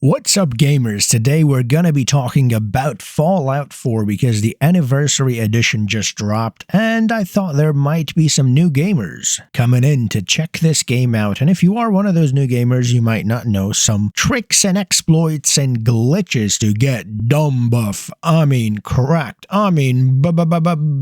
What's up, gamers? Today we're gonna be talking about Fallout 4 because the anniversary edition just dropped and I thought there might be some new gamers coming in to check this game out. And if you are one of those new gamers, you might not know some tricks and exploits and glitches to get dumb buff. Cracked.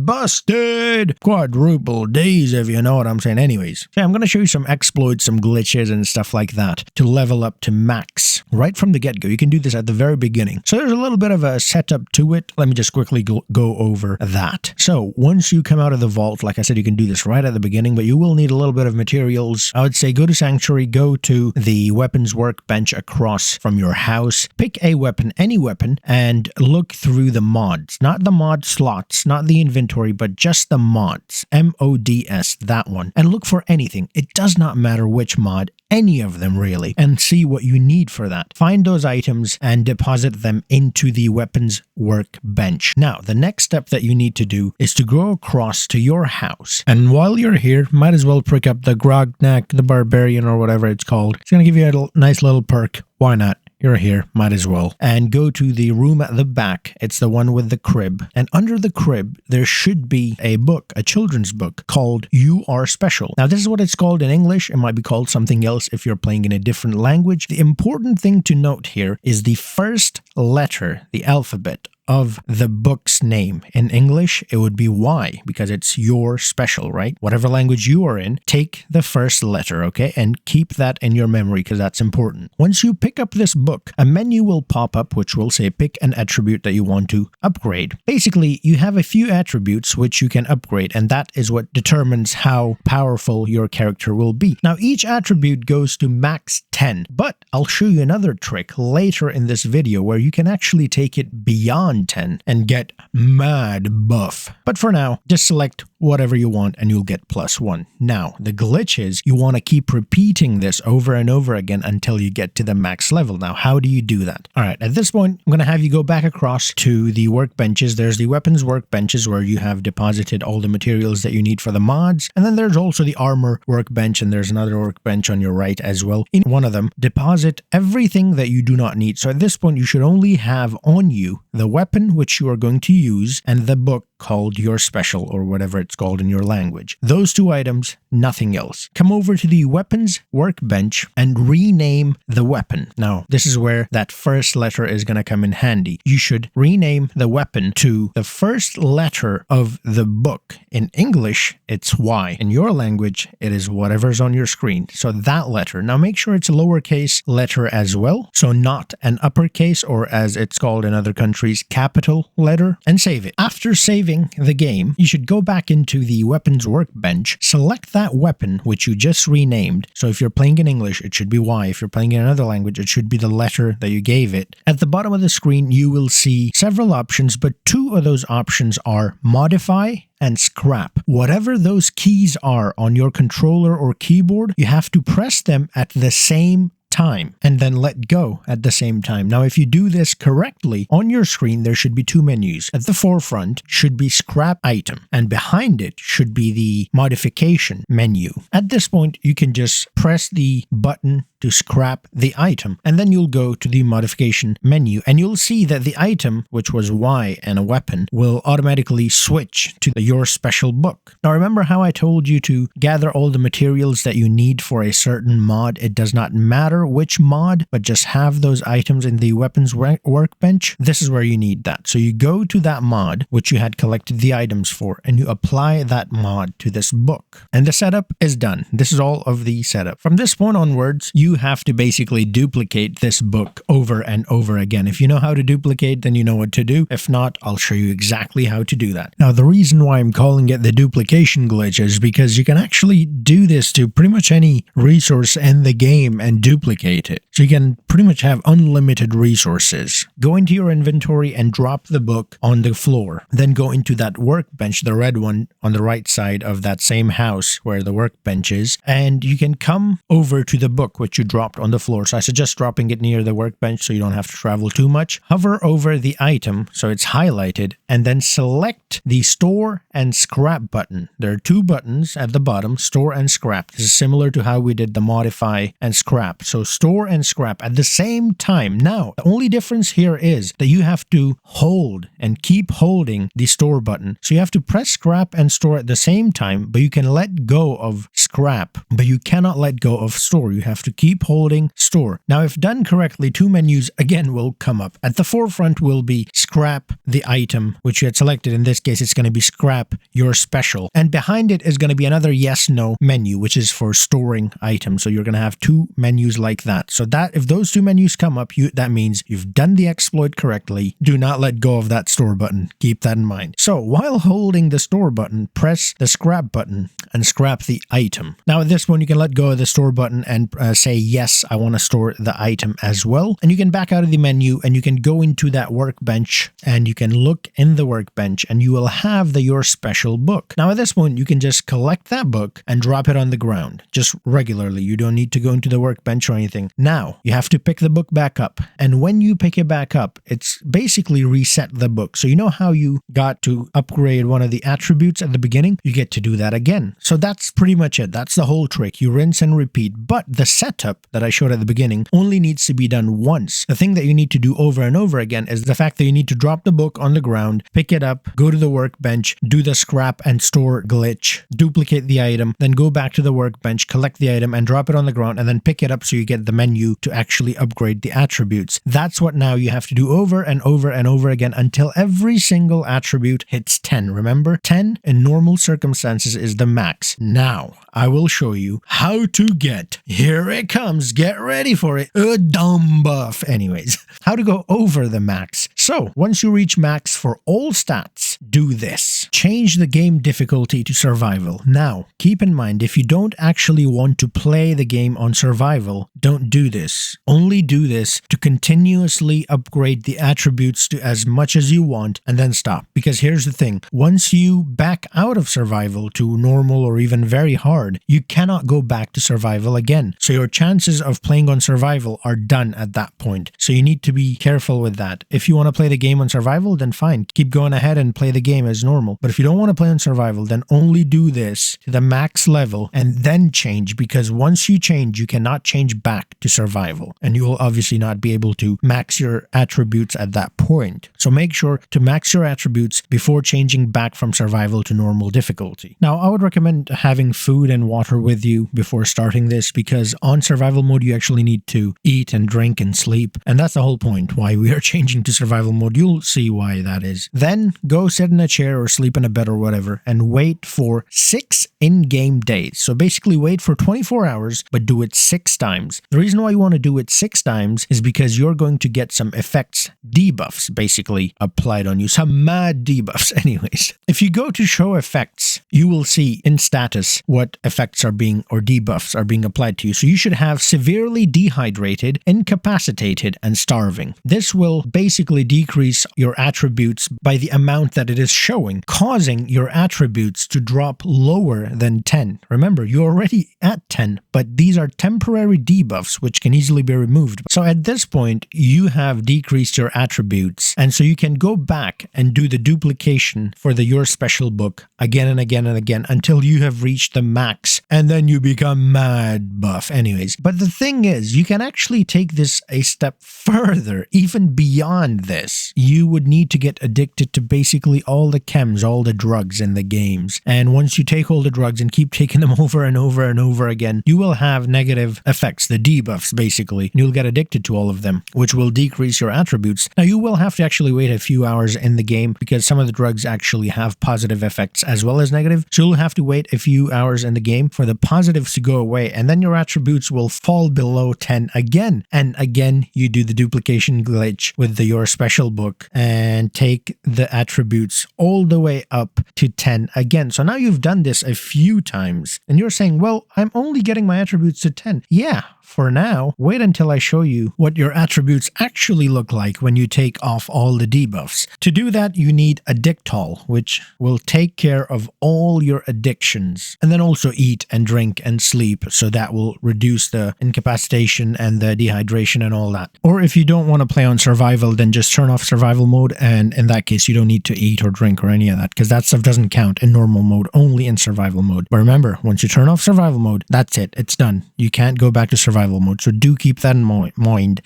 Busted. Quadruple D's, if you know what I'm saying. Anyways, so I'm gonna show you some exploits, some glitches and stuff like that to level up to max right from the get-go. You can do this at the very beginning. So there's a little bit of a setup to it. Let me just quickly go over that. So once you come out of the vault, like I said, you can do this right at the beginning, but you will need a little bit of materials. I would say go to Sanctuary, go to the weapons workbench across from your house, pick a weapon, any weapon, and look through the mods. Not the mod slots, not the inventory, but just the mods. M-O-D-S, that one. And look for anything. It does not matter which mod, any of them really, and see what you need for that. Find those items and deposit them into the weapons workbench. Now, the next step that you need to do is to go across to your house. And while you're here, might as well pick up the Grognak, the Barbarian, or whatever it's called. It's going to give you a nice little perk. Why not? You're here, might as well. And go to the room at the back. It's the one with the crib. And under the crib, there should be a book, a children's book called You Are Special. Now, this is what it's called in English. It might be called something else if you're playing in a different language. The important thing to note here is the first letter, the alphabet of the book's name. In English, it would be Y because it's your special, right? Whatever language you are in, take the first letter, okay? And keep that in your memory because that's important. Once you pick up this book, a menu will pop up which will say pick an attribute that you want to upgrade. Basically, you have a few attributes which you can upgrade, and that is what determines how powerful your character will be. Now, each attribute goes to max 10, but I'll show you another trick later in this video where you can actually take it beyond 10 and get mad buff. But for now, just select whatever you want and you'll get +1. Now, the glitch is you want to keep repeating this over and over again until you get to the max level. Now, how do you do that? All right, at this point, I'm going to have you go back across to the workbenches. There's the weapons workbenches where you have deposited all the materials that you need for the mods. And then there's also the armor workbench, and there's another workbench on your right as well. In one of them, deposit everything that you do not need. So at this point, you should only have on you the weapon which you are going to use and the book called Your Special, or whatever it's called in your language. Those two items, nothing else. Come over to the weapons workbench and rename the weapon. Now, this is where that first letter is going to come in handy. You should rename the weapon to the first letter of the book. In English, it's Y. In your language, it is whatever's on your screen. So that letter. Now, make sure it's a lowercase letter as well. So not an uppercase, or as it's called in other countries, capital letter, and save it. After saving the game, you should go back into the weapons workbench, select that weapon which you just renamed. So if you're playing in English, it should be Y. If you're playing in another language, it should be the letter that you gave it. At the bottom of the screen, you will see several options, but two of those options are modify and scrap. Whatever those keys are on your controller or keyboard, you have to press them at the same time and then let go at the same time. Now, if you do this correctly, on your screen there should be two menus. At the forefront should be scrap item, and behind it should be the modification menu. At this point, you can just press the button to scrap the item, and then you'll go to the modification menu and you'll see that the item, which was Y and a weapon, will automatically switch to Your Special book. Now, remember how I told you to gather all the materials that you need for a certain mod? It does not matter which mod, but just have those items in the weapons workbench. This is where you need that. So you go to that mod which you had collected the items for and you apply that mod to this book, and the setup is done. This is all of the setup. From this point onwards, you have to basically duplicate this book over and over again. If you know how to duplicate, then you know what to do. If not, I'll show you exactly how to do that. Now, the reason why I'm calling it the duplication glitch is because you can actually do this to pretty much any resource in the game and duplicate it. So you can pretty much have unlimited resources. Go into your inventory and drop the book on the floor. Then go into that workbench, the red one on the right side of that same house where the workbench is, and you can come over to the book which you dropped on the floor. So I suggest dropping it near the workbench so you don't have to travel too much. Hover over the item so it's highlighted, and then select the store and scrap button. There are two buttons at the bottom, store and scrap. This is similar to how we did the modify and scrap. So So store and scrap at the same time. Now, the only difference here is that you have to hold and keep holding the store button. So you have to press scrap and store at the same time, but you can let go of scrap, but you cannot let go of store. You have to keep holding store. Now, if done correctly, two menus again will come up. At the forefront will be scrap the item, which you had selected. In this case, it's going to be scrap your special. And behind it is going to be another yes/no menu, which is for storing items. So you're going to have two menus like that. So that if those two menus come up, that means you've done the exploit correctly. Do not let go of that store button. Keep that in mind. So while holding the store button, press the scrap button and scrap the item. Now at this point, you can let go of the store button and say, yes, I want to store the item as well. And you can back out of the menu and you can go into that workbench and you can look in the workbench and you will have your special book. Now at this point, you can just collect that book and drop it on the ground, just regularly. You don't need to go into the workbench or anything. Now you have to pick the book back up. And when you pick it back up, it's basically reset the book. So you know how you got to upgrade one of the attributes at the beginning? You get to do that again. So that's pretty much it. That's the whole trick. You rinse and repeat. But the setup that I showed at the beginning only needs to be done once. The thing that you need to do over and over again is the fact that you need to drop the book on the ground, pick it up, go to the workbench, do the scrap and store glitch, duplicate the item, then go back to the workbench, collect the item and drop it on the ground, and then pick it up so you get the menu to actually upgrade the attributes. That's what now you have to do over and over and over again until every single attribute hits 10. Remember, 10 in normal circumstances is the max. Now, I will show you how to get, here it comes, get ready for it, a dumb buff. Anyways, how to go over the max. So, once you reach max for all stats, do this. Change the game difficulty to survival. Now, keep in mind, if you don't actually want to play the game on survival, don't do this. Only do this to continuously upgrade the attributes to as much as you want and then stop. Because here's the thing, once you back out of survival to normal or even very hard, you cannot go back to survival again. So your chances of playing on survival are done at that point. So you need to be careful with that. If you want to play the game on survival, then fine. Keep going ahead and play the game as normal. But if you don't want to play on survival, then only do this to the max level and then change, because once you change, you cannot change back to survival. And you will obviously not be able to max your attributes at that point. So make sure to max your attributes before changing back from survival to normal difficulty. Now, I would recommend having food and water with you before starting this, because on survival mode, you actually need to eat and drink and sleep. And that's the whole point why we are changing to survival mode. You'll see why that is. Then go sit in a chair or sleep in a bed or whatever and wait for 6 in-game days. So basically wait for 24 hours, but do it 6 times. The reason why you want to do it 6 times is because you're going to get some effects, debuffs basically applied on you. Some mad debuffs anyways. If you go to show effects, you will see in status what effects are being, or debuffs are being applied to you. So you should have severely dehydrated, incapacitated, and starving. This will basically decrease your attributes by the amount that it is showing, causing your attributes to drop lower than 10. Remember, you're already at 10, but these are temporary debuffs which can easily be removed. So at this point, you have decreased your attributes, and so you can go back and do the duplication for your special book again and again and again until you have reached the max, and then you become mad buff anyways. But the thing is, you can actually take this a step further, even beyond this. You would need to get addicted to basically all the chems, all the drugs in the games. And once you take all the drugs and keep taking them over and over and over again, you will have negative effects, the debuffs basically. You'll get addicted to all of them, which will decrease your attributes. Now you will have to actually wait a few hours in the game because some of the drugs actually have positive effects as well as negative. So you'll have to wait a few hours in the game for the positives to go away, and then your attributes will fall below 10 again. And again, you do the duplication glitch with your special book and take the attributes all the way up to 10 again. So now you've done this a few times and you're saying, well, I'm only getting my attributes to 10. Yeah, for now, wait until I show you what your attributes actually look like when you take off all the debuffs. To do that, you need Addictol, which will take care of all your addictions, and then also eat and drink and sleep, so that will reduce the incapacitation and the dehydration and all that. Or if you don't want to play on survival, then just turn off survival mode, and in that case, you don't need to eat or drink or any of that, because that stuff doesn't count in normal mode, only in survival mode. But remember, once you turn off survival mode, that's it, it's done. You can't go back to survival survival mode. So do keep that in mind.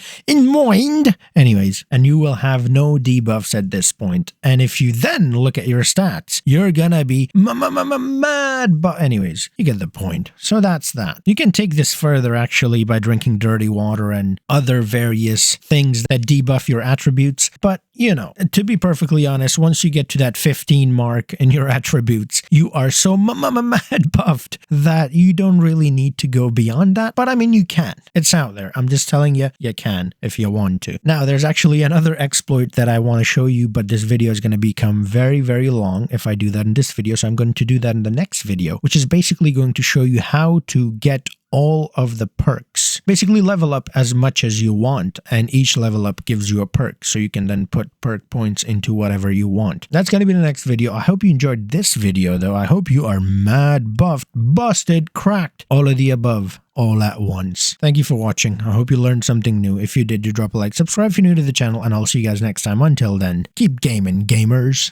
Anyways, and you will have no debuffs at this point. And if you then look at your stats, you're gonna be mad. But anyways, you get the point. So that's that. You can take this further actually by drinking dirty water and other various things that debuff your attributes. But you know, to be perfectly honest, once you get to that 15 mark in your attributes, you are so mad buffed that you don't really need to go beyond that. But I mean, you can. It's out there. I'm just telling you, you can if you want to. Now, there's actually another exploit that I want to show you, but this video is going to become very, very long if I do that in this video. So I'm going to do that in the next video, which is basically going to show you how to get all of the perks. Basically level up as much as you want, and each level up gives you a perk, so you can then put perk points into whatever you want. That's going to be the next video. I hope you enjoyed this video though. I hope you are mad buffed, busted, cracked, all of the above, all at once. Thank you for watching. I hope you learned something new. If you did, do drop a like, subscribe if you're new to the channel, and I'll see you guys next time. Until then, keep gaming, gamers.